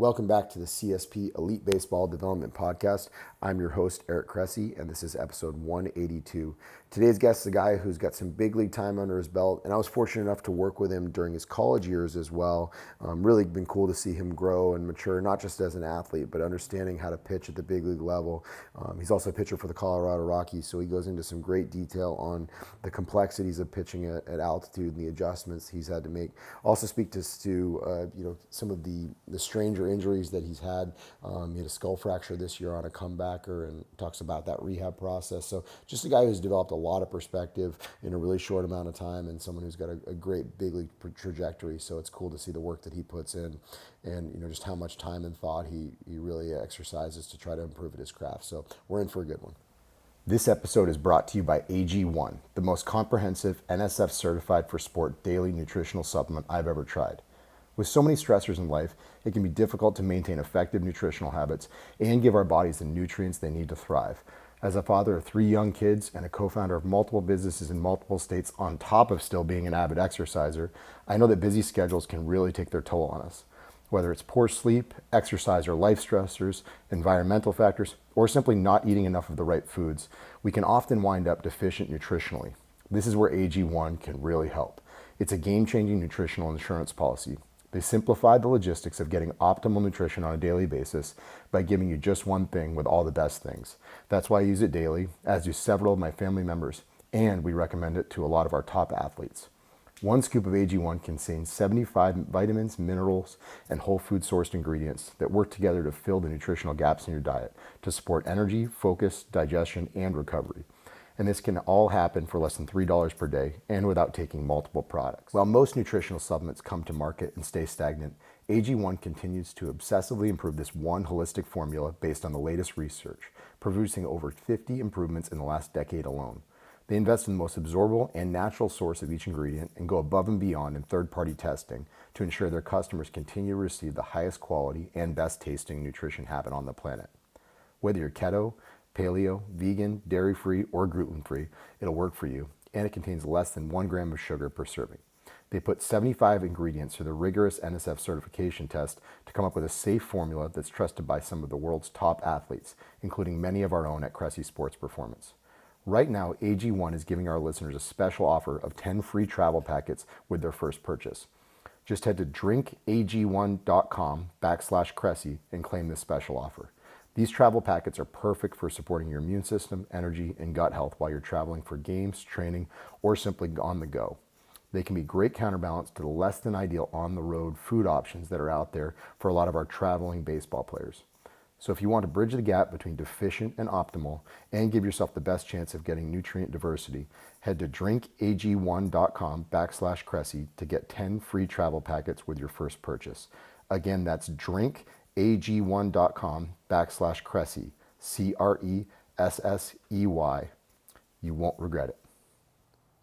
Welcome back to the CSP Elite Baseball Development Podcast. I'm your host, Eric Cressey, and this is episode 182. Today's guest is a guy who's got some big league time under his belt, and I was fortunate enough to work with him during his college years as well. Really been cool to see him grow and mature, not just as an athlete, but understanding how to pitch at the big league level. He's also a pitcher for the Colorado Rockies, so he goes into some great detail on the complexities of pitching at altitude and the adjustments he's had to make. Also speak to some of the stranger injuries that he's had. He had a skull fracture this year on a comebacker and talks about that rehab process. So just a guy who's developed a lot of perspective in a really short amount of time and someone who's got a great big league trajectory. So it's cool to see the work that he puts in and just how much time and thought he really exercises to try to improve at his craft. So we're in for a good one. This episode is brought to you by AG1, the most comprehensive NSF certified for sport daily nutritional supplement I've ever tried. With so many stressors in life, it can be difficult to maintain effective nutritional habits and give our bodies the nutrients they need to thrive. As a father of 3 young kids and a co-founder of multiple businesses in multiple states on top of still being an avid exerciser, I know that busy schedules can really take their toll on us. Whether it's poor sleep, exercise or life stressors, environmental factors, or simply not eating enough of the right foods, we can often wind up deficient nutritionally. This is where AG1 can really help. It's a game-changing nutritional insurance policy. They simplify the logistics of getting optimal nutrition on a daily basis by giving you just one thing with all the best things. That's why I use it daily, as do several of my family members, and we recommend it to a lot of our top athletes. One scoop of AG1 contains 75 vitamins, minerals, and whole food sourced ingredients that work together to fill the nutritional gaps in your diet to support energy, focus, digestion, and recovery. And this can all happen for less than $3 per day and without taking multiple products. While most nutritional supplements come to market and stay stagnant, AG1 continues to obsessively improve this one holistic formula based on the latest research, producing over 50 improvements in the last decade alone. They invest in the most absorbable and natural source of each ingredient and go above and beyond in third-party testing to ensure their customers continue to receive the highest quality and best tasting nutrition habit on the planet. Whether you're keto, paleo, vegan, dairy-free, or gluten-free, it'll work for you, and it contains less than 1 gram of sugar per serving. They put 75 ingredients through the rigorous NSF certification test to come up with a safe formula that's trusted by some of the world's top athletes, including many of our own at Cressey Sports Performance. Right now, AG1 is giving our listeners a special offer of 10 free travel packets with their first purchase. Just head to drinkag1.com/Cressey and claim this special offer. These travel packets are perfect for supporting your immune system, energy, and gut health while you're traveling for games, training, or simply on the go. They can be great counterbalance to the less than ideal on-the-road food options that are out there for a lot of our traveling baseball players. So if you want to bridge the gap between deficient and optimal and give yourself the best chance of getting nutrient diversity, head to drinkag1.com/Cressey to get 10 free travel packets with your first purchase. Again, that's drinkag1.com/Cressey, Cressey. You won't regret it.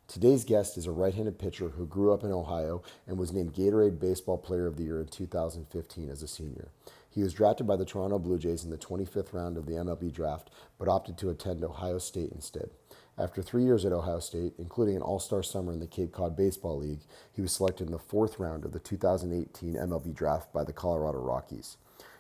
Today's guest is a right-handed pitcher who grew up in Ohio and was named Gatorade Baseball Player of the Year in 2015 as a senior. He was drafted by the Toronto Blue Jays in the 25th round of the MLB draft, but opted to attend Ohio State instead. After 3 years at Ohio State, including an all-star summer in the Cape Cod Baseball League, he was selected in the 4th round of the 2018 MLB draft by the Colorado Rockies.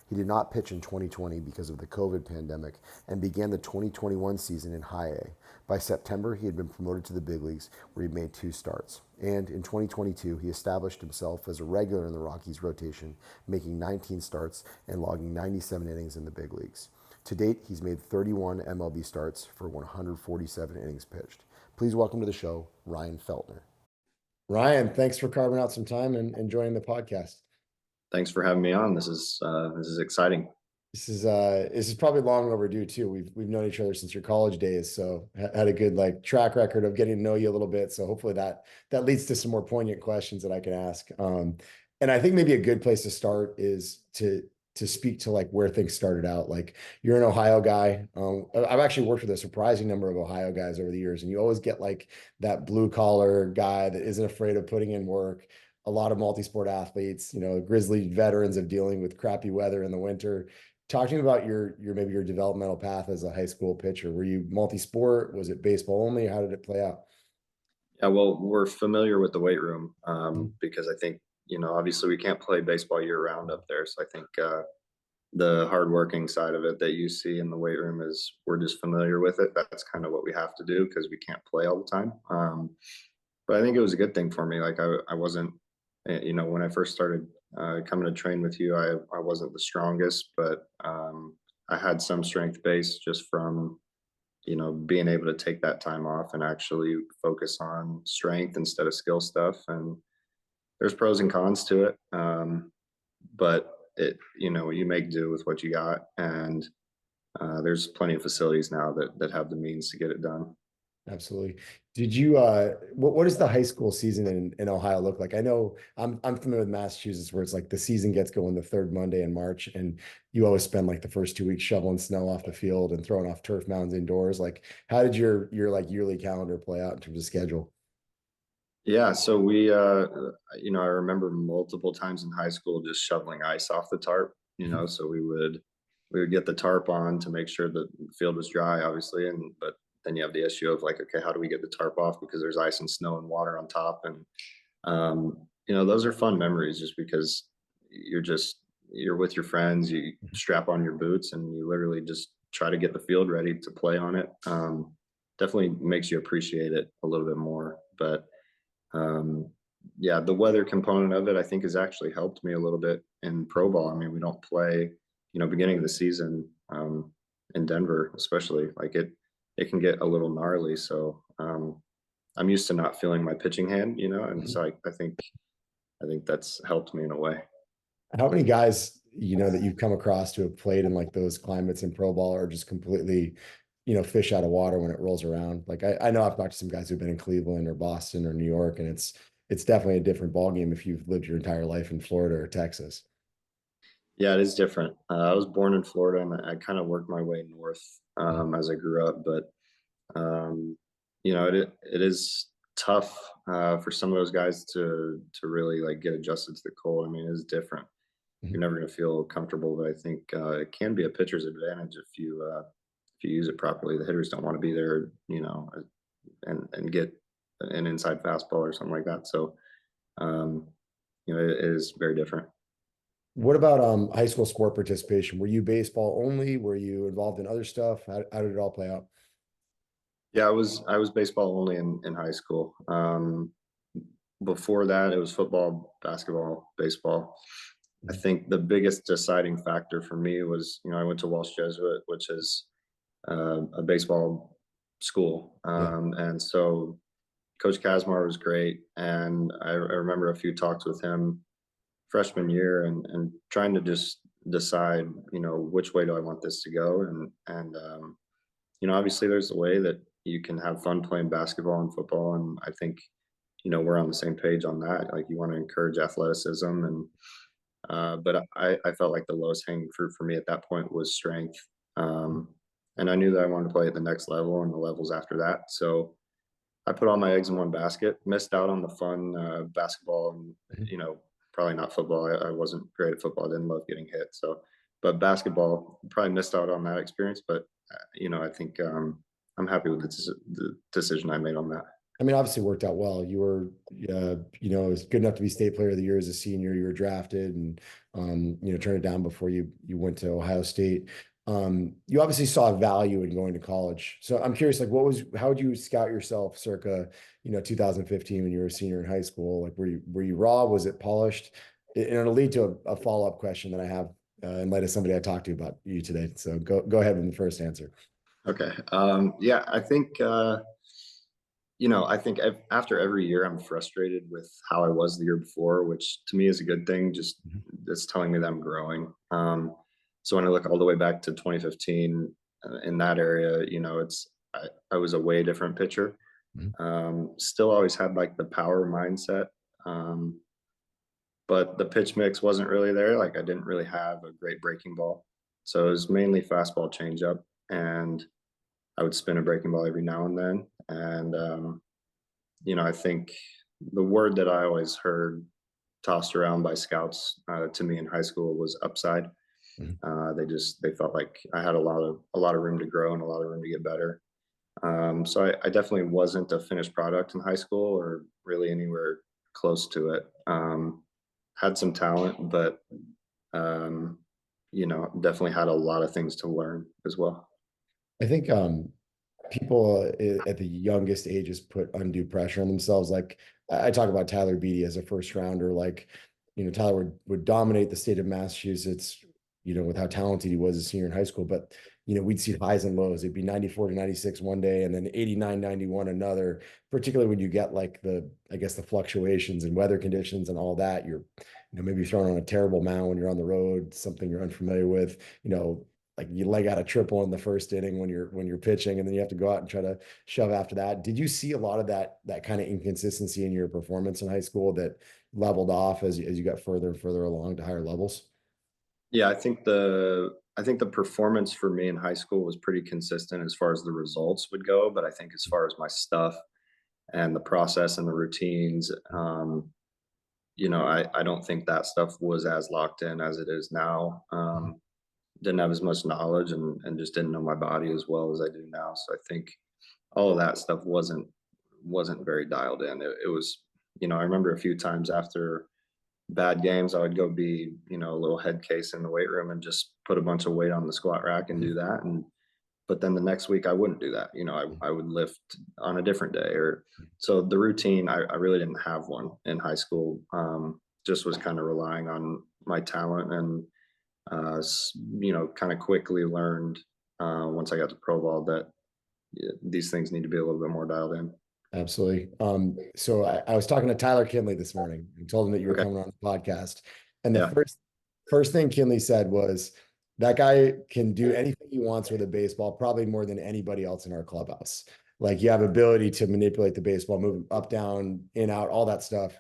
He did not pitch in 2020 because of the COVID pandemic and began the 2021 season in High A. By September, he had been promoted to the big leagues, where he made 2 starts. And in 2022, he established himself as a regular in the Rockies rotation, making 19 starts and logging 97 innings in the big leagues. To date, he's made 31 MLB starts for 147 innings pitched. Please welcome to the show, Ryan Feltner. Ryan, thanks for carving out some time and joining the podcast. Thanks for having me on. This is exciting. This is probably long overdue too. We've known each other since your college days, so had a good track record of getting to know you a little bit. So hopefully that leads to some more poignant questions that I can ask. And I think maybe a good place to start is to speak to where things started out. You're an Ohio guy. I've actually worked with a surprising number of Ohio guys over the years, and you always get that blue collar guy that isn't afraid of putting in work. A lot of multi-sport athletes, grizzly veterans of dealing with crappy weather in the winter. Talk to me about your maybe your developmental path as a high school pitcher. Were you multi-sport? Was it baseball only? How did it play out? Yeah, well, we're familiar with the weight room because I think obviously we can't play baseball year round up there. So I think the hardworking side of it that you see in the weight room is we're just familiar with it. That's kind of what we have to do because we can't play all the time. But I think it was a good thing for me. Like I wasn't, when I first started coming to train with you, I wasn't the strongest, but I had some strength base just from, being able to take that time off and actually focus on strength instead of skill stuff. And there's pros and cons to it. But you make do with what you got. And there's plenty of facilities now that have the means to get it done. Absolutely. Did you what does the high school season in Ohio look like? I know I'm familiar with Massachusetts where it's like the season gets going the third Monday in March and you always spend like the first 2 weeks shoveling snow off the field and throwing off turf mounds indoors. Like how did your like yearly calendar play out in terms of schedule? Yeah, so I remember multiple times in high school just shoveling ice off the tarp, so we would get the tarp on to make sure the field was dry, obviously, but then you have the issue of like, okay, how do we get the tarp off because there's ice and snow and water on top, and those are fun memories just because you're with your friends, you strap on your boots and you literally just try to get the field ready to play on it. Definitely makes you appreciate it a little bit more, but um, yeah, the weather component of it, I think, has actually helped me a little bit in pro ball. I mean, we don't play, beginning of the season in Denver, especially. Like it can get a little gnarly. So I'm used to not feeling my pitching hand, and so I think that's helped me in a way. How many guys, that you've come across to have played in like those climates in pro ball are just completely, fish out of water when it rolls around? Like I know I've talked to some guys who've been in Cleveland or Boston or New York, and it's definitely a different ball game if you've lived your entire life in Florida or Texas. Yeah, it is different. I was born in Florida and I kind of worked my way north as I grew up, but um, it is tough for some of those guys to really like get adjusted to the cold. I mean, it is different. You're Mhm. never going to feel comfortable, but I think it can be a pitcher's advantage if you use it properly. The hitters don't want to be there, and get an inside fastball or something like that. So um, it is very different. What about high school sport participation? Were you baseball only? Were you involved in other stuff? How did it all play out? Yeah, I was baseball only in high school. Before that, it was football, basketball, baseball. I Mhm. think the biggest deciding factor for me was, I went to Walsh Jesuit, which is a baseball school, Yeah. and so Coach Kazmar was great, and I remember a few talks with him freshman year, and trying to just decide, which way do I want this to go, and obviously there's a way that you can have fun playing basketball and football, and I think we're on the same page on that. Like you want to encourage athleticism, and but I felt like the lowest hanging fruit for me at that point was strength, and I knew that I wanted to play at the next level and the levels after that. So I put all my eggs in one basket. Missed out on the fun basketball, and Mhm. probably not football. I wasn't great at football. I didn't love getting hit. So, but basketball, probably missed out on that experience. But I think I'm happy with the decision I made on that. I mean, obviously it worked out well. You were, it was good enough to be state player of the year as a senior. You were drafted and, turned it down before you went to Ohio State. You obviously saw value in going to college. So I'm curious, like, how would you scout yourself circa, 2015 when you were a senior in high school? Like, were you raw? Was it polished? And it'll lead to a follow-up question that I have in light of somebody I talked to about you today. So go ahead with the first answer. Okay. Yeah, I think after every year, I'm frustrated with how I was the year before, which to me is a good thing. Just Mhm. it's telling me that I'm growing. So when I look all the way back to 2015 in that area, I was a way different pitcher. Mhm. Still always had like the power mindset, um, but the pitch mix wasn't really there. Like I didn't really have a great breaking ball, so it was mainly fastball changeup, and I would spin a breaking ball every now and then. And I think the word that I always heard tossed around by scouts to me in high school was upside. Mhm. They felt like I had a lot of room to grow and a lot of room to get better. So I definitely wasn't a finished product in high school or really anywhere close to it. had some talent, but um, definitely had a lot of things to learn as well. I think people at the youngest ages put undue pressure on themselves. Like I talk about Tyler Beatty as a first rounder. Like, Tyler would dominate the state of Massachusetts, with how talented he was a senior in high school. But, we'd see highs and lows. It'd be 94 to 96 one day and then 89, 91 another, particularly when you get like I guess the fluctuations and weather conditions and all that. You're, maybe thrown on a terrible mound when you're on the road, something you're unfamiliar with, like you leg out a triple in the first inning when you're pitching, and then you have to go out and try to shove after that. Did you see a lot of that kind of inconsistency in your performance in high school that leveled off as you got further and further along to higher levels? Yeah, I think the performance for me in high school was pretty consistent as far as the results would go, but I think as far as my stuff and the process and the routines, I don't think that stuff was as locked in as it is now. Didn't have as much knowledge and just didn't know my body as well as I do now. So I think all of that stuff wasn't very dialed in. It was, I remember a few times after bad games, I would go be, a little head case in the weight room and just put a bunch of weight on the squat rack and do that. And but then the next week I wouldn't do that. I would lift on a different day. Or so the routine, I really didn't have one in high school. Just was kind of relying on my talent and kind of quickly learned once I got to pro ball that these things need to be a little bit more dialed in. Absolutely. So I was talking to Tyler Kinley this morning and told him that you were Okay. coming on the podcast. And the Yeah. first thing Kinley said was that guy can do anything he wants with a baseball, probably more than anybody else in our clubhouse. Like you have ability to manipulate the baseball, move up, down, in, out, all that stuff.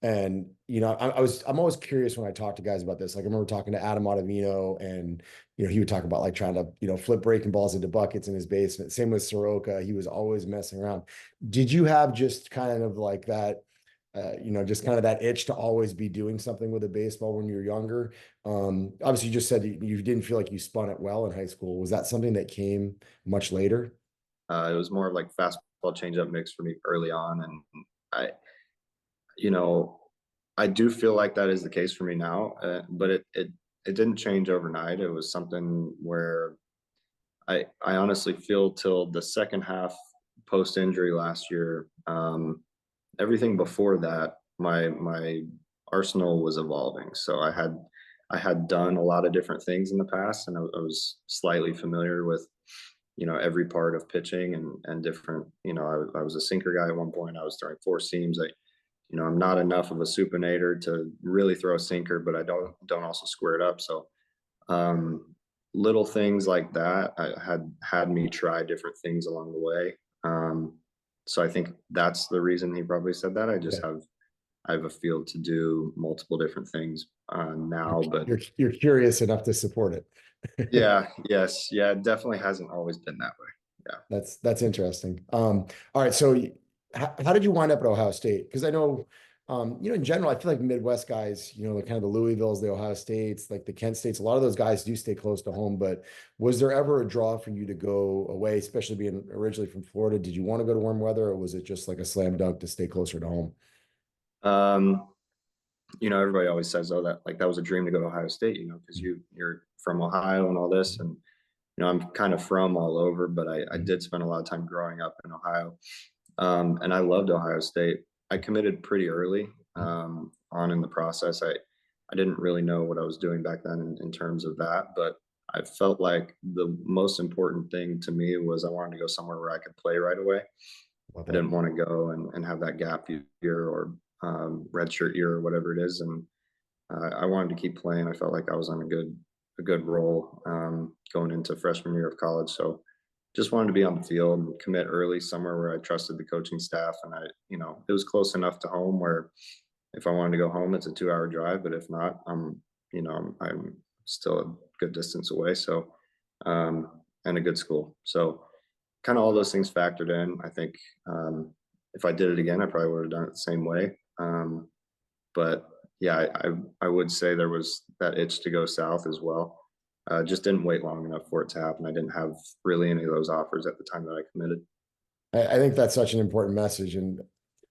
And I'm always curious when I talk to guys about this. Like I remember talking to Adam Ottavino, and he would talk about like trying to flip breaking balls into buckets in his basement. Same with Soroka, he was always messing around. Did you have just kind of like that, just kind of that itch to always be doing something with a baseball when you were younger? Obviously, you just said you didn't feel like you spun it well in high school. Was that something that came much later? It was more of like fastball changeup mix for me early on, and I, you know, I do feel like that is the case for me now. But it didn't change overnight. It was something where I honestly feel till the second half post injury last year. Everything before that, my arsenal was evolving. So I had done a lot of different things in the past, and I was slightly familiar with every part of pitching and different. I was a sinker guy at one point. I was throwing four seams. I'm not enough of a supinator to really throw a sinker, but I don't also square it up. So um, little things like that I had me try different things along the way. So I think that's the reason he probably said that. I have a field to do multiple different things You're, now, but you're curious enough to support it. yeah, yes, yeah, it definitely hasn't always been that way. Yeah. That's interesting. All right. So how did you wind up at Ohio State? Because I know, in general, I feel like Midwest guys, the kind of the Louisvilles, the Ohio States, like the Kent States, a lot of those guys do stay close to home. But was there ever a draw for you to go away, especially being originally from Florida? Did you want to go to warm weather, or was it just like a slam dunk to stay closer to home? Um, everybody always says, "Oh, that like that was a dream to go to Ohio State," because you're from Ohio and all this, and I'm kind of from all over, but I Mhm. did spend a lot of time growing up in Ohio. And I loved Ohio State. I committed pretty early on in the process. I didn't really know what I was doing back then in terms of that, but I felt like the most important thing to me was I wanted to go somewhere where I could play right away. Love I that. didn't want to go and have that gap year or redshirt year or whatever it is. And I wanted to keep playing. I felt like I was on a good roll going into freshman year of college. So just wanted to be on the field and commit early somewhere where I trusted the coaching staff. And it was close enough to home where if I wanted to go home, it's a 2 hour drive. But if not, I'm still a good distance away. So, and a good school. So kind of all those things factored in. I think if I did it again, I probably would have done it the same way. But yeah, I would say there was that itch to go south as well. Just didn't wait long enough for it to happen. I didn't have really any of those offers at the time that I committed. I think that's such an important message. And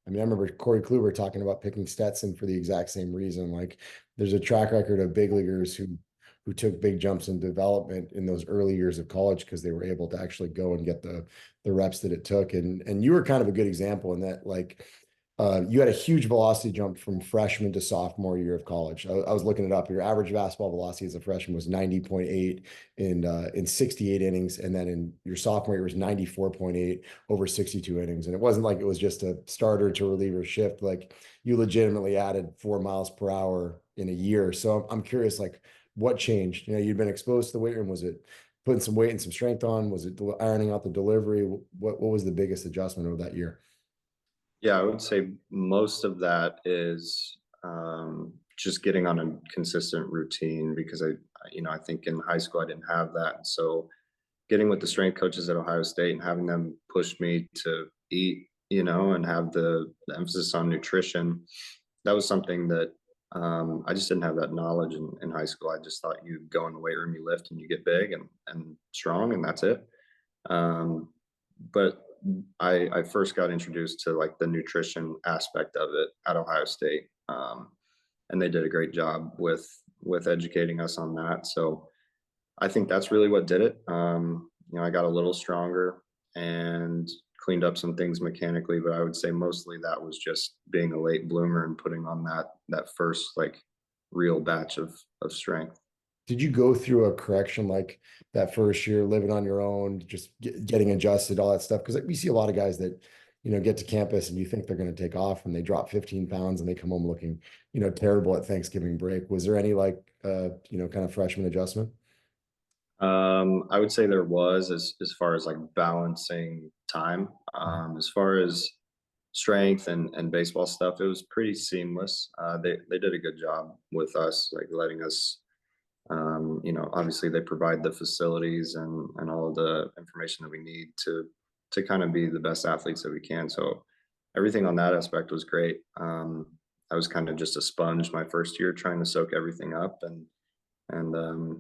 I mean, I remember Corey Kluber talking about picking Stetson for the exact same reason. Like, there's a track record of big leaguers who took big jumps in development in those early years of college because they were able to actually go and get the reps that it took. And you were kind of a good example in that, like, you had a huge velocity jump from freshman to sophomore year of college. I was looking it up. Your average basketball velocity as a freshman was 90.8 in 68 innings, and then in your sophomore year it was 94.8 over 62 innings. And it wasn't like it was just a starter to reliever shift. Like, you legitimately added 4 miles per hour in a year. So I'm curious, like, what changed? You'd been exposed to the weight room. Was it putting some weight and some strength on? Was it ironing out the delivery? What was the biggest adjustment over that year? Yeah, I would say most of that is just getting on a consistent routine because I think in high school I didn't have that. So getting with the strength coaches at Ohio State and having them push me to eat, and have the emphasis on nutrition, that was something that I just didn't have that knowledge in high school. I just thought you go in the weight room, you lift, and you get big and strong, and that's it. But I first got introduced to like the nutrition aspect of it at Ohio State, and they did a great job with educating us on that. So I think that's really what did it. I got a little stronger and cleaned up some things mechanically, but I would say mostly that was just being a late bloomer and putting on that first like real batch of strength. Did you go through a correction like that first year, living on your own, just getting adjusted, all that stuff? Because we see a lot of guys that, get to campus and you think they're going to take off and they drop 15 pounds and they come home looking, terrible at Thanksgiving break. Was there any like, kind of freshman adjustment? I would say there was as far as like balancing time. As far as strength and baseball stuff, it was pretty seamless. They did a good job with us, like letting us. Obviously they provide the facilities and all of the information that we need to kind of be the best athletes that we can. So everything on that aspect was great. I was kind of just a sponge my first year trying to soak everything up and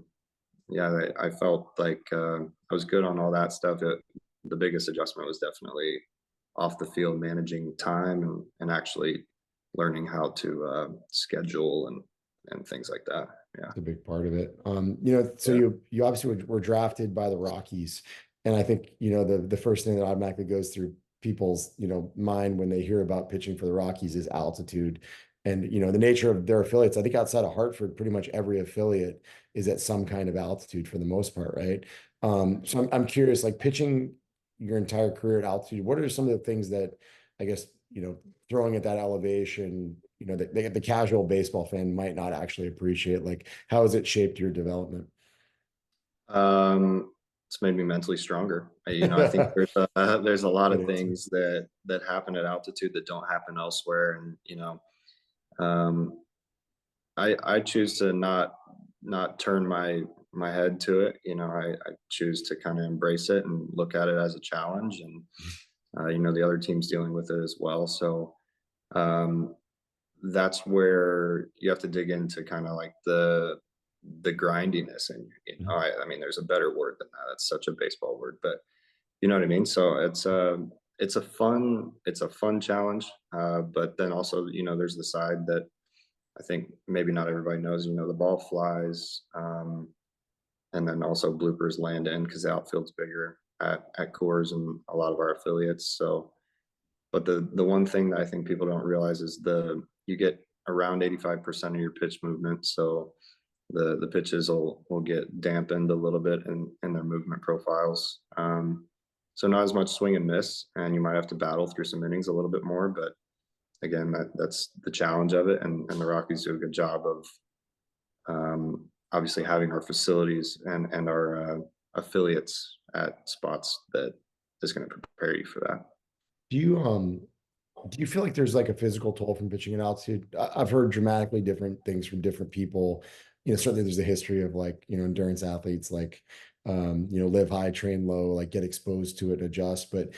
yeah, I felt like I was good on all that stuff. The biggest adjustment was definitely off the field, managing time and actually learning how to schedule and things like that. Yeah, A big part of it. So yeah. you obviously were drafted by the Rockies, and I think the first thing that automatically goes through people's mind when they hear about pitching for the Rockies is altitude, and the nature of their affiliates. I think outside of Hartford, pretty much every affiliate is at some kind of altitude for the most part, right? So I'm curious, like pitching your entire career at altitude, what are some of the things that I guess throwing at that elevation, the casual baseball fan might not actually appreciate. Like, how has it shaped your development? It's made me mentally stronger. I think there's a lot Good of answer. things that happen at altitude that don't happen elsewhere, and um, I choose to not turn my head to it. I choose to kind of embrace it and look at it as a challenge, and the other team's dealing with it as well. So um, that's where you have to dig into kind of like the grindiness and Mhm. I mean there's a better word than that. It's such a baseball word, but you know what I mean. So it's a fun challenge, but then also there's the side that I think maybe not everybody knows. The ball flies, and then also bloopers land in because the outfield's bigger at Coors and a lot of our affiliates. So but the one thing that I think people don't realize is you get around 85% of your pitch movement. So the pitches will get dampened a little bit in their movement profiles. So not as much swing and miss, and you might have to battle through some innings a little bit more. But again, that's the challenge of it, and the Rockies do a good job of obviously having our facilities and our affiliates at spots that is going to prepare you for that. Do you do you feel like there's like a physical toll from pitching at altitude? I've heard dramatically different things from different people. Certainly there's a history of like, endurance athletes like live high, train low, like get exposed to it, adjust. But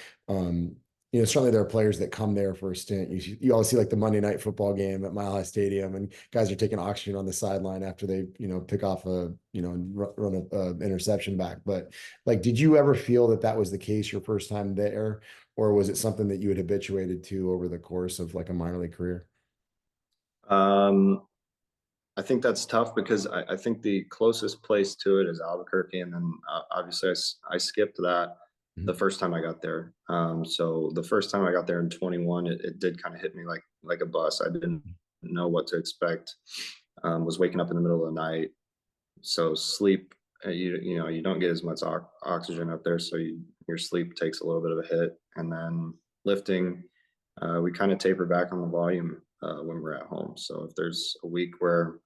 certainly there are players that come there for a stint. You always see like the Monday Night Football game at Mile High Stadium, and guys are taking oxygen on the sideline after they, pick off and run a interception back. But like, did you ever feel that that was the case your first time there, or was it something that you had habituated to over the course of like a minor league career? Um, I think that's tough because I think the closest place to it is Albuquerque, and then obviously I skipped that the Mhm. first time I got there. So the first time I got there in 21, it did kind of hit me like a bus. I didn't know what to expect. Was waking up in the middle of the night, so sleep. You don't get as much oxygen up there, so your sleep takes a little bit of a hit, and then lifting. We kind of taper back on the volume when we're at home. So if there's a week where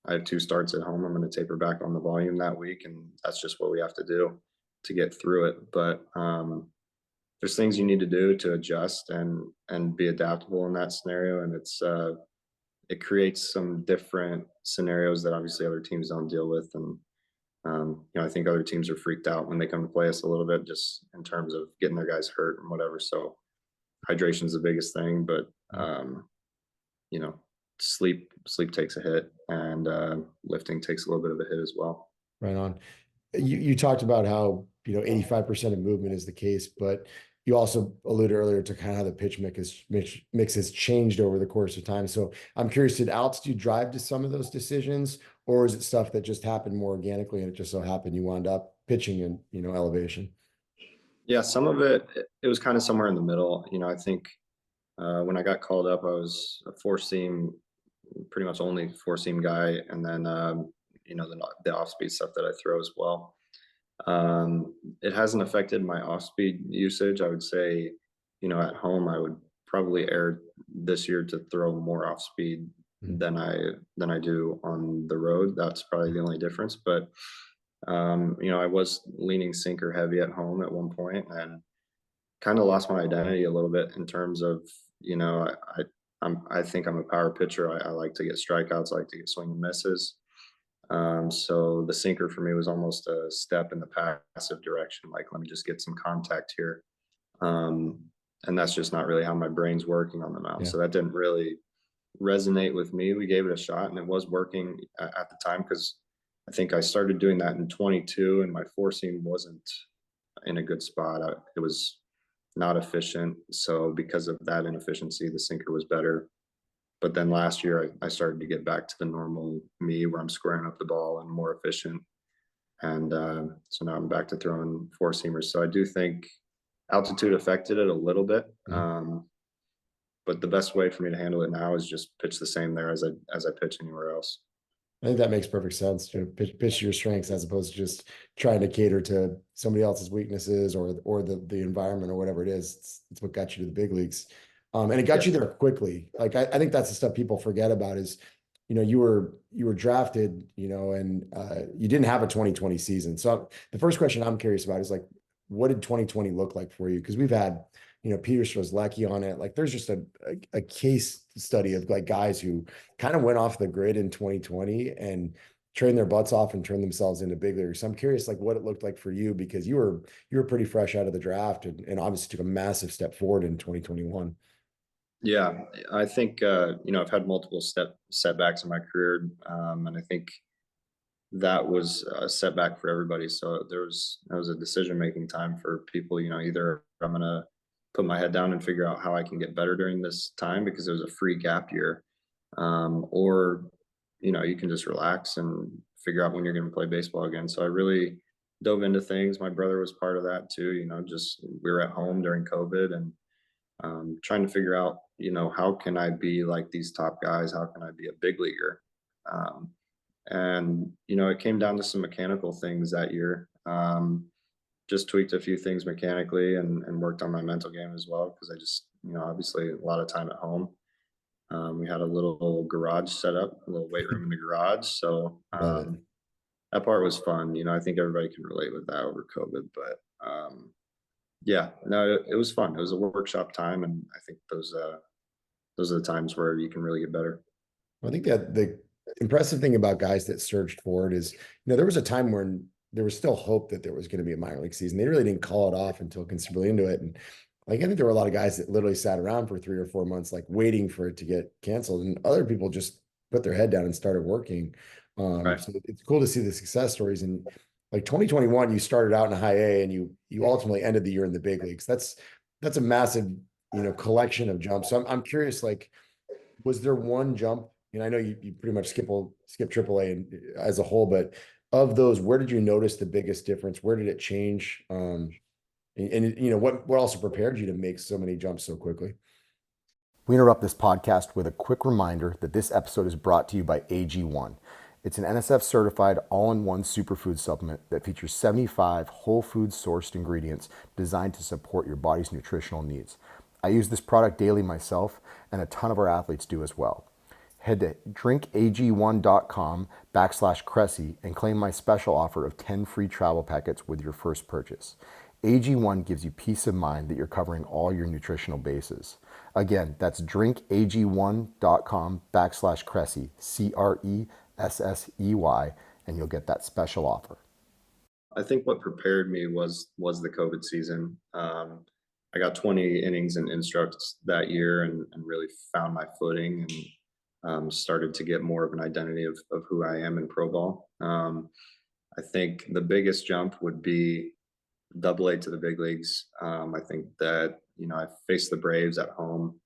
I have 2 starts at home, I'm going to taper back on the volume that week, and that's just what we have to do to get through it. But there's things you need to do to adjust and be adaptable in that scenario, and it creates some different scenarios that obviously other teams don't deal with. And I think other teams are freaked out when they come to play us a little bit, just in terms of getting their guys hurt and whatever. So hydration is the biggest thing, but you know, sleep takes a hit, and lifting takes a little bit of a hit as well. Right on. You talked about how, 85% of movement is the case, but you also alluded earlier to kind of how the pitch mix has changed over the course of time. So I'm curious, did altitude drive to some of those decisions, or is it stuff that just happened more organically and it just so happened you wound up pitching in, elevation? Yeah, some of it was kind of somewhere in the middle. I think when I got called up, I was a four seam, pretty much only four seam guy, and then the off speed stuff that I throw as well. It hasn't affected my off speed usage. I would say, at home I would probably err this year to throw more off speed Mhm. than I do on the road. That's probably the only difference. But I was leaning sinker heavy at home at one point, and kind of lost my identity a little bit in terms of, I think I'm a power pitcher. I like to get strikeouts, I like to get swing and misses. So the sinker for me was almost a step in the passive direction. Like, let me just get some contact here. Um, and that's just not really how my brain's working on the mound. Yeah. So that didn't really resonate with me. We gave it a shot, and it was working at the time, because I think I started doing that in 22, and my four seam wasn't in a good spot. It was not efficient. So because of that inefficiency, the sinker was better. But then last year, I started to get back to the normal me, where I'm squaring up the ball and more efficient. And so now I'm back to throwing four seamers. So I do think altitude affected it a little bit. Mhm. But the best way for me to handle it now is just pitch the same there as I pitch anywhere else. I think that makes perfect sense. Pitch your strengths as opposed to just trying to cater to somebody else's weaknesses or the environment or whatever it is. It's what got you to the big leagues. And it got Yeah. you there quickly. Like I think that's the stuff people forget about is, you were drafted, and you didn't have a 2020 season. So the first question I'm curious about is like, what did 2020 look like for you? Because we've had, Peter Strzelecki on it. Like there's just a case study of like guys who kind of went off the grid in 2020 and trained their butts off and turned themselves into big leaguers. So I'm curious like what it looked like for you because you were pretty fresh out of the draft and obviously took a massive step forward in 2021. Yeah, I think I've had multiple setbacks in my career, and I think that was a setback for everybody. So that was a decision making time for people. Either I'm gonna put my head down and figure out how I can get better during this time, because it was a free gap year, or you can just relax and figure out when you're going to play baseball again. So I really dove into things. My brother was part of that too. Just we were at home during COVID, and trying to figure out, how can I be like these top guys? How can I be a big leaguer? Um, and it came down to some mechanical things that year. Just tweaked a few things mechanically, and worked on my mental game as well, because I just, obviously a lot of time at home. We had a little garage set up, a little weight room in the garage. So Love it. that part was fun. I think everybody can relate with that over COVID. But yeah, no, it was fun. It was a workshop time, and I think those are the times where you can really get better. I think that the impressive thing about guys that surged forward is, there was a time when there was still hope that there was going to be a minor league season. They really didn't call it off until considerably into it. And Like I think there were a lot of guys that literally sat around for 3 or 4 months, like waiting for it to get canceled, and other people just put their head down and started working. Right. So it's cool to see the success stories. And like 2021, you started out in high A, and you ultimately ended the year in the big leagues. That's a massive, collection of jumps. So I'm curious, like, was there one jump? And I know you pretty much skip AAA as a whole, but of those, where did you notice the biggest difference? Where did it change? And what also prepared you to make so many jumps so quickly? We interrupt this podcast with a quick reminder that this episode is brought to you by AG1. It's an NSF certified all in one superfood supplement that features 75 whole food sourced ingredients designed to support your body's nutritional needs. I use this product daily myself, and a ton of our athletes do as well. Head to drinkag1.com/Cressey and claim my special offer of 10 free travel packets with your first purchase. AG1 gives you peace of mind that you're covering all your nutritional bases. Again, that's drinkag1.com/Cressey, Cressey, and you'll get that special offer. I think what prepared me was the COVID season. I got 20 innings in instructs that year and really found my footing and started to get more of an identity of who I am in pro ball. I think the biggest jump would be double A to the big leagues. I think that, I faced the Braves at home,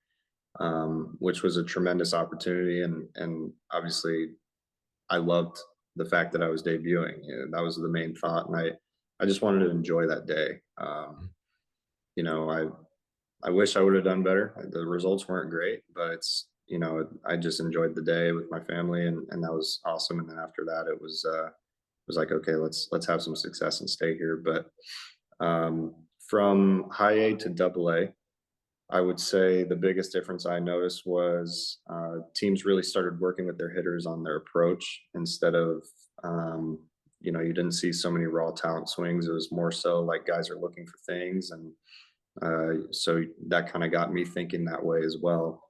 which was a tremendous opportunity. And obviously I loved the fact that I was debuting. That was the main thought. And I just wanted to enjoy that day. You know, I, I wish I would have done better. The results weren't great, but I just enjoyed the day with my family and that was awesome. And then after that, it was like, okay, let's have some success and stay here. But from high A to double A, I would say the biggest difference I noticed was teams really started working with their hitters on their approach instead of, you didn't see so many raw talent swings. It was more so like guys are looking for things. And so that kind of got me thinking that way as well,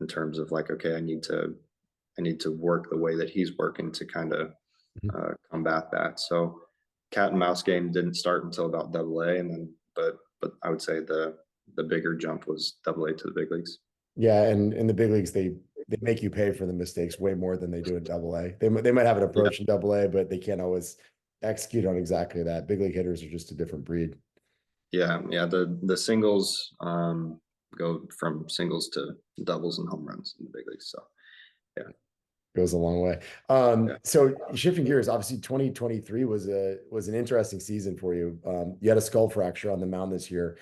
in terms of like, okay, I need to work the way that he's working to kind of Mhm. combat that. So cat and mouse game didn't start until about double A, and then but I would say the bigger jump was double A to the big leagues. Yeah, and in the big leagues, they make you pay for the mistakes way more than they do in double A. They might have an Yeah, approach in double A, but they can't always execute on exactly that. Big league hitters are just a different breed. yeah. The singles go from singles to doubles and home runs in the big leagues. So yeah, Goes a long way. yeah, So shifting gears, obviously 2023 was an interesting season for you. You had a skull fracture on the mound this year,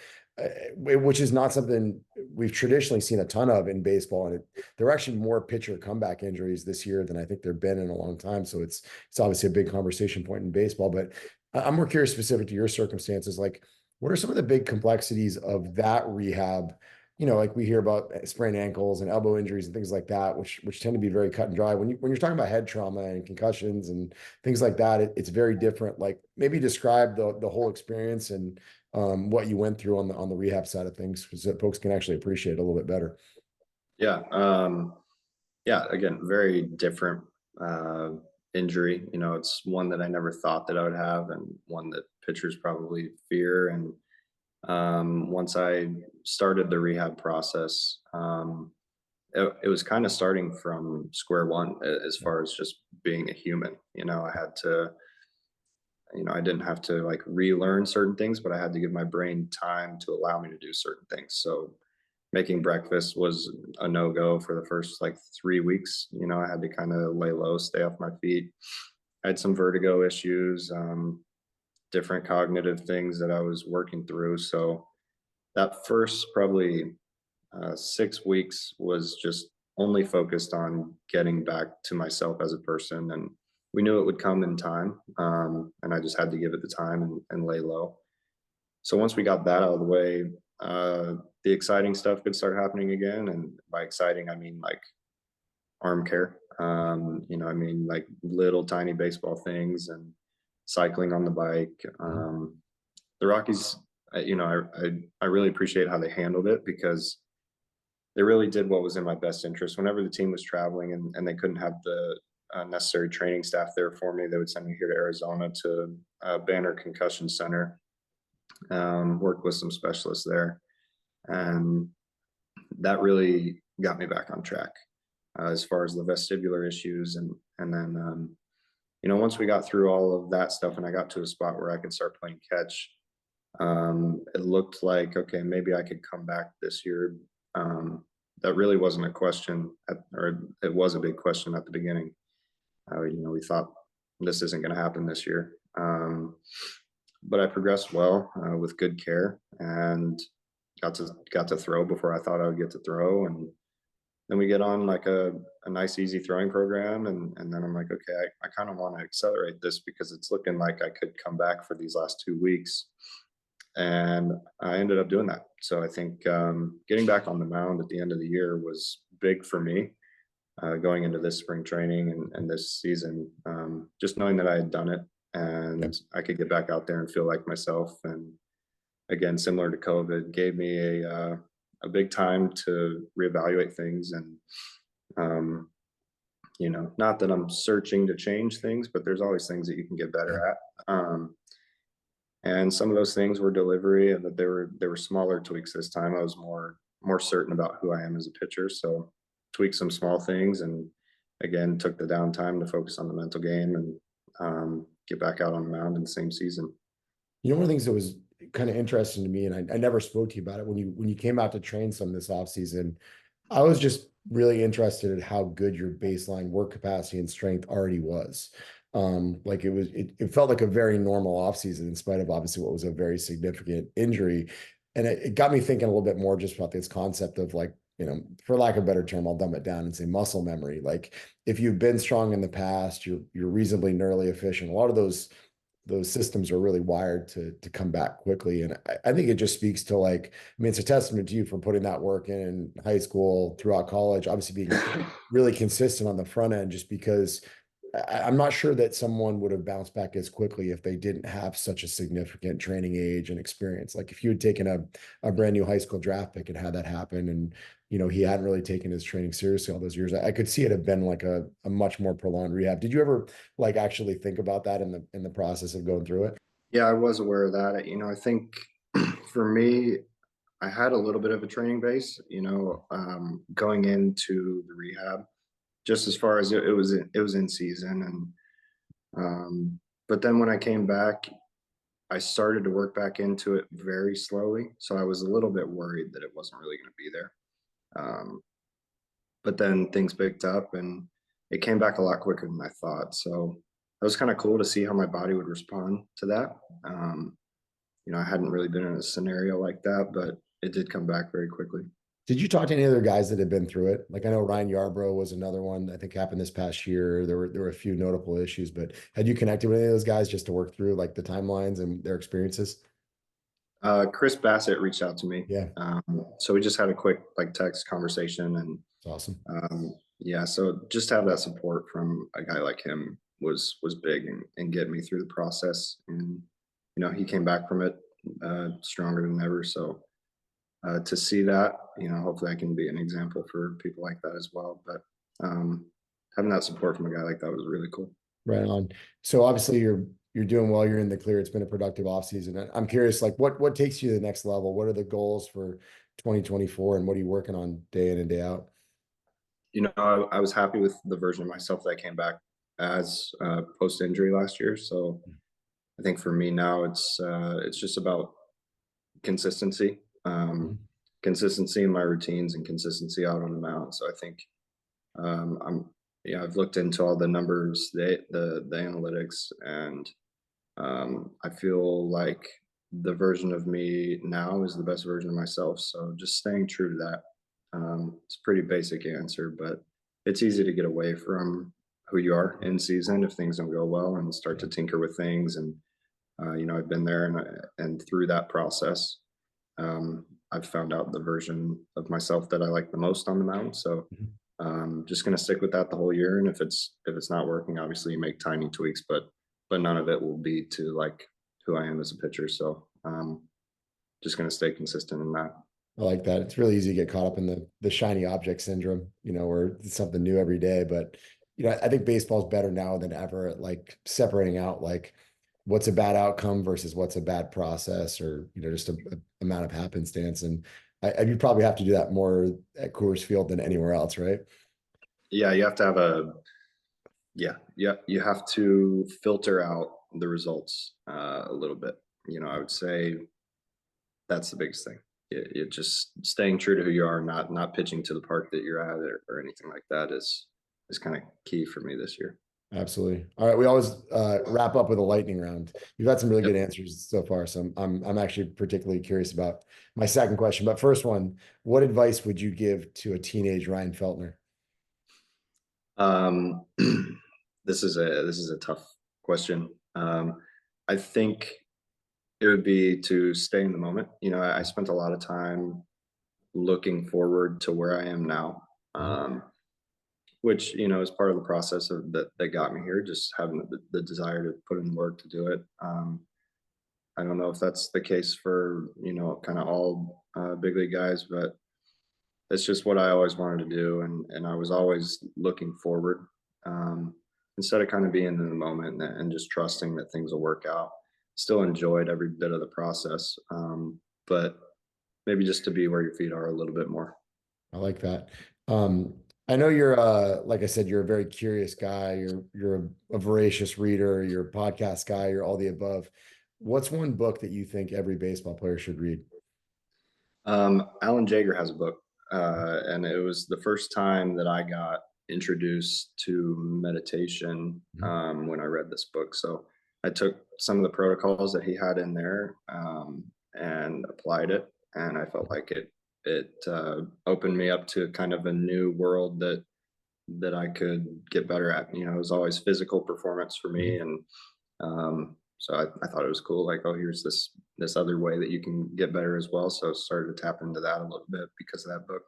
which is not something we've traditionally seen a ton of in baseball. And there are actually more pitcher comeback injuries this year than I think there've been in a long time. So it's obviously a big conversation point in baseball. But I'm more curious specific to your circumstances. Like, what are some of the big complexities of that rehab? Like we hear about sprained ankles and elbow injuries and things like that, which tend to be very cut and dry. When you're talking about head trauma and concussions and things like that, it's very different. Like maybe describe the whole experience and what you went through on the rehab side of things, so that folks can actually appreciate it a little bit better. yeah. Yeah, again, very different uh, injury. It's one that I never thought that I would have, and one that pitchers probably fear. And once I started the rehab process, it was kind of starting from square one as far as just being a human. I had to, I didn't have to like relearn certain things, but I had to give my brain time to allow me to do certain things. So making breakfast was a no-go for the first like 3 weeks. I had to kind of lay low, stay off my feet. I had some vertigo issues, different cognitive things that I was working through. So that first probably 6 weeks was just only focused on getting back to myself as a person. And we knew it would come in time. And I just had to give it the time and lay low. So once we got that out of the way, the exciting stuff could start happening again. And by exciting, I mean like arm care. I mean like little tiny baseball things and cycling on the bike. The Rockies, I really appreciate how they handled it because they really did what was in my best interest. Whenever the team was traveling and they couldn't have the necessary training staff there for me, they would send me here to Arizona to Banner Concussion Center, work with some specialists there. And that really got me back on track as far as the vestibular issues. And then, once we got through all of that stuff and I got to a spot where I could start playing catch, it looked like, okay, maybe I could come back this year. That really wasn't a question, or it was a big question at the beginning. We thought this isn't going to happen this year. But I progressed well with good care and got to throw before I thought I would get to throw, and then we get on like a nice easy throwing program, and then I'm like, okay, I kind of want to accelerate this because it's looking like I could come back for these last 2 weeks, and I ended up doing that. So I think getting back on the mound at the end of the year was big for me, going into this spring training and this season. Just knowing that I had done it and Yep. I could get back out there and feel like myself. And again, similar to COVID, gave me a big time to reevaluate things. And not that I'm searching to change things, but there's always things that you can get better Yeah. at. And some of those things were delivery, and that there were smaller tweaks this time. I was more certain about who I am as a pitcher, so tweak some small things, and again took the downtime to focus on the mental game and get back out on the mound in the same season. One of the things that was kind of interesting to me, and I never spoke to you about it when you came out to train some this offseason, I was just really interested in how good your baseline work capacity and strength already was. Like it felt like a very normal offseason in spite of obviously what was a very significant injury. And it got me thinking a little bit more just about this concept of like, for lack of a better term, I'll dumb it down and say muscle memory. Like if you've been strong in the past, you're reasonably neurally efficient. A lot of those systems are really wired to come back quickly. And I think it just speaks to like, I mean, it's a testament to you for putting that work in high school, throughout college, obviously being really consistent on the front end, just because I'm not sure that someone would have bounced back as quickly if they didn't have such a significant training age and experience. Like if you had taken a brand new high school draft pick and had that happen, and he hadn't really taken his training seriously all those years, I could see it have been like a much more prolonged rehab. Did you ever like actually think about that in the process of going through it? Yeah, I was aware of that. I think for me, I had a little bit of a training base, going into the rehab, just as far as it was in season. But then when I came back, I started to work back into it very slowly. So I was a little bit worried that it wasn't really going to be there. Um, but then things picked up and it came back a lot quicker than I thought. So it was kind of cool to see how my body would respond to that. Um, I hadn't really been in a scenario like that, but it did come back very quickly. Did you talk to any other guys that had been through it? Like I know Ryan Yarbrough was another one I think happened this past year. There were a few notable issues, but had you connected with any of those guys just to work through like the timelines and their experiences? Chris Bassett reached out to me. Yeah, So we just had a quick like text conversation, and it's awesome. yeah, so just to have that support from a guy like him was big and getting me through the process. And he came back from it stronger than ever. So to see that, hopefully I can be an example for people like that as well. But having that support from a guy like that was really cool. Right on. So obviously you're doing well. You're in the clear. It's been a productive offseason. I'm curious, like what takes you to the next level? What are the goals for 2024, and what are you working on day in and day out? I was happy with the version of myself that I came back as post injury last year. So I think for me now it's just about consistency, Mhm. consistency in my routines and consistency out on the mound. So I think I'm yeah, I've looked into all the numbers, the analytics, and I feel like the version of me now is the best version of myself. So just staying true to that. It's a pretty basic answer, but it's easy to get away from who you are in season if things don't go well and start Yeah. to tinker with things. And I've been there and through that process, I've found out the version of myself that I like the most on the mound. So Mhm. just gonna stick with that the whole year. And if it's not working, obviously you make tiny tweaks, but none of it will be to like who I am as a pitcher. So just gonna stay consistent in that. I like that. It's really easy to get caught up in the shiny object syndrome, where it's something new every day. But I think baseball's better now than ever at like separating out like what's a bad outcome versus what's a bad process, or just a amount of happenstance. And you probably have to do that more at Coors Field than anywhere else, right? Yeah, you have to have you have to filter out the results a little bit. I would say that's the biggest thing. It just staying true to who you are, not pitching to the park that you're at, or anything like that is kind of key for me this year. Absolutely. All right, we always wrap up with a lightning round. You've had some really good Yep. answers so far, so I'm actually particularly curious about my second question. But first one, what advice would you give to a teenage Ryan Feltner? Um, this is a tough question. I think it would be to stay in the moment. I spent a lot of time looking forward to where I am now, Mhm. which is part of the process of that got me here. Just having the desire to put in the work to do it. I don't know if that's the case for kind of all big league guys, but it's just what I always wanted to do, and I was always looking forward, instead of kind of being in the moment and just trusting that things will work out. Still enjoyed every bit of the process, but maybe just to be where your feet are a little bit more. I like that. Um, I know you're like I said, you're a very curious guy. You're a voracious reader. You're a podcast guy. You're all the above. What's one book that you think every baseball player should read? Alan Jaeger has a book, and it was the first time that I got introduced to meditation Mhm. when I read this book. So I took some of the protocols that he had in there, and applied it, and I felt like it opened me up to kind of a new world that I could get better at. It was always physical performance for me, Mhm. and so I thought it was cool. Like, oh, here's this other way that you can get better as well. So I started to tap into that a little bit because of that book.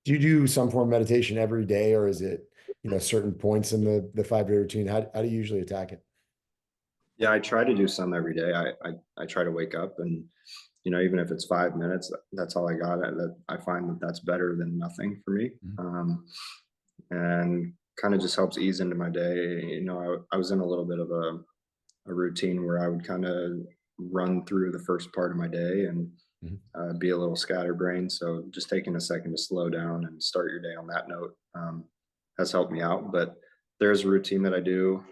Do you do some form of meditation every day, or is it, certain points in the 5 day routine? How do you usually attack it? Yeah, I try to do some every day. I try to wake up, and even if it's 5 minutes, that's all I got. I find that that's better than nothing for me, Mhm. and kind of just helps ease into my day. I was in a little bit of a routine where I would kind of run through the first part of my day and Mhm. be a little scatterbrained. So just taking a second to slow down and start your day on that note has helped me out. But there's a routine that I do.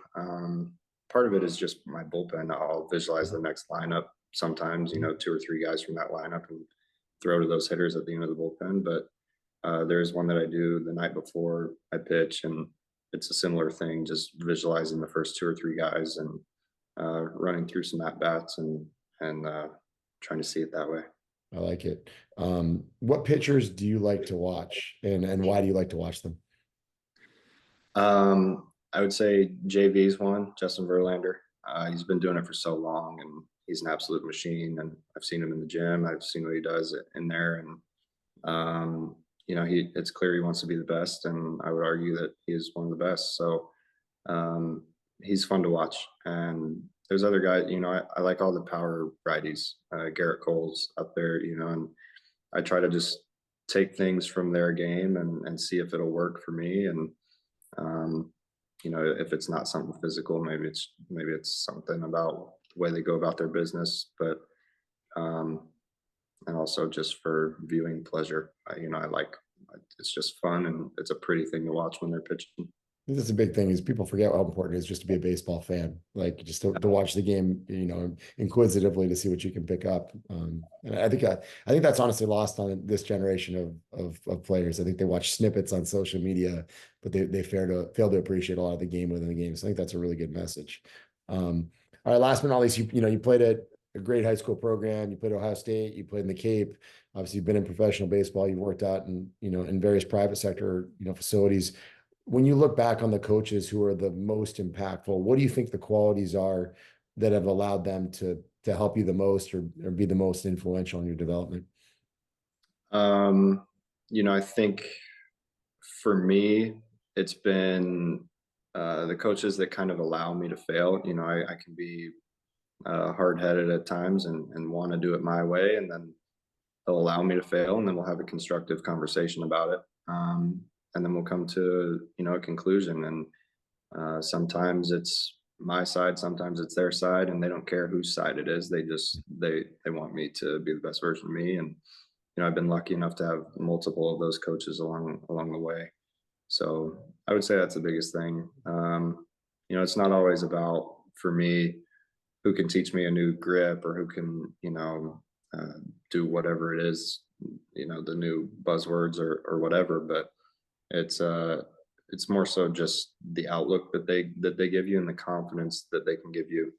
Part of it is just my bullpen. I'll visualize the next lineup sometimes, Mhm. two or three guys from that lineup, and throw to those hitters at the end of the bullpen. But there's one that I do the night before I pitch, and it's a similar thing, just visualizing the first two or three guys and running through some at bats and trying to see it that way. I like it. What pitchers do you like to watch, and why do you like to watch them? I would say JV's one, Justin Verlander. He's been doing it for so long, and he's an absolute machine. And I've seen him in the gym. I've seen what he does in there, and it's clear he wants to be the best. And I would argue that he is one of the best. So um, he's fun to watch. And there's other guys. I like all the power righties. Garrett Cole's up there. And I try to just take things from their game and see if it'll work for me. And um, if it's not something physical, maybe it's something about the way they go about their business. But um, and also just for viewing pleasure, I like it's just fun and it's a pretty thing to watch when they're pitching. This is a big thing is people forget how important it is just to be a baseball fan, like just to watch the game, inquisitively to see what you can pick up. And I think that's honestly lost on this generation of players. I think they watch snippets on social media, but they fail to appreciate a lot of the game within the game. So I think that's a really good message. All right, last but not least, you played at a great high school program. You played at Ohio State. You played in the Cape. Obviously, you've been in professional baseball. You've worked out in various private sector facilities. When you look back on the coaches who are the most impactful, what do you think the qualities are that have allowed them to help you the most, or be the most influential in your development? Um, I think for me, it's been the coaches that kind of allow me to fail. I can be hard headed at times and want to do it my way, and then they'll allow me to fail, and then we'll have a constructive conversation about it. And then we'll come to a conclusion. And sometimes it's my side, sometimes it's their side, and they don't care whose side it is. They want me to be the best version of me, and I've been lucky enough to have multiple of those coaches along the way. So I would say that's the biggest thing. It's not always about, for me, who can teach me a new grip or who can, do whatever it is, the new buzzwords or whatever. But it's uh, it's more so just the outlook that they give you and the confidence that they can give you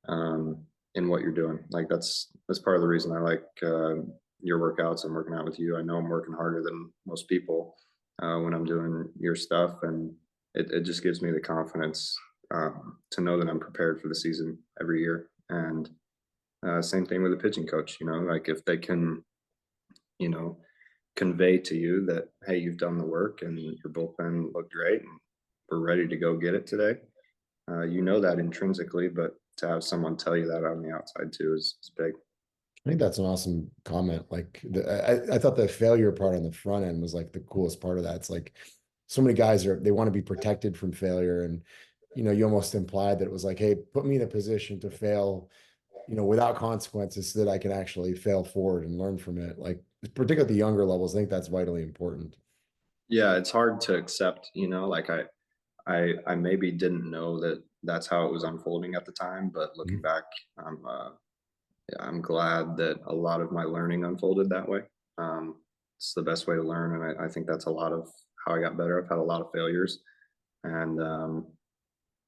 um, in what you're doing. Like that's part of the reason I like your workouts and working out with you. I know I'm working harder than most people when I'm doing your stuff, and it just gives me the confidence to know that I'm prepared for the season every year. And same thing with a pitching coach. Like if they can, you know, convey to you that hey, you've done the work and your bullpen looked great, and we're ready to go get it today. That intrinsically, but to have someone tell you that on the outside too is big. I think that's an awesome comment. Like I thought the failure part on the front end was like the coolest part of that. It's like so many guys they want to be protected from failure. And, you almost implied that it was like, hey, put me in a position to fail, without consequences so that I can actually fail forward and learn from it. Like, particularly at the younger levels, I think that's vitally important. Yeah, it's hard to accept. Like I maybe didn't know that that's how it was unfolding at the time, but looking Mhm. back, I'm I'm glad that a lot of my learning unfolded that way. It's the best way to learn, and I think that's a lot of how I got better. I've had a lot of failures, and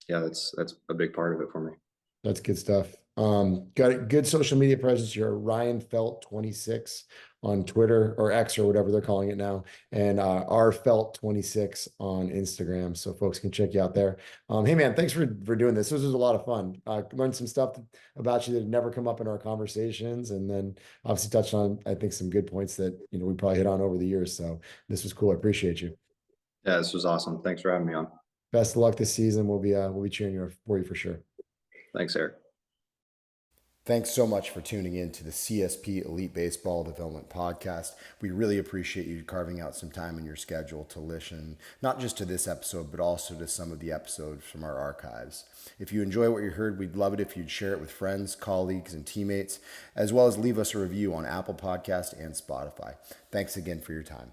yeah, that's a big part of it for me. That's good stuff. Got a good social media presence. You're Ryan Felt 26 on Twitter or X or whatever they're calling it now, and R Felt 26 on Instagram. So folks can check you out there. Hey man, thanks for doing this. This was a lot of fun. Learned some stuff about you that had never come up in our conversations, and then obviously touched on I think some good points that we probably hit on over the years. So this was cool. I appreciate you. Yeah, this was awesome. Thanks for having me on. Best of luck this season. We'll be cheering for you for sure. Thanks, Eric. Thanks so much for tuning in to the CSP Elite Baseball Development Podcast. We really appreciate you carving out some time in your schedule to listen, not just to this episode, but also to some of the episodes from our archives. If you enjoy what you heard, we'd love it if you'd share it with friends, colleagues, and teammates, as well as leave us a review on Apple Podcast and Spotify. Thanks again for your time.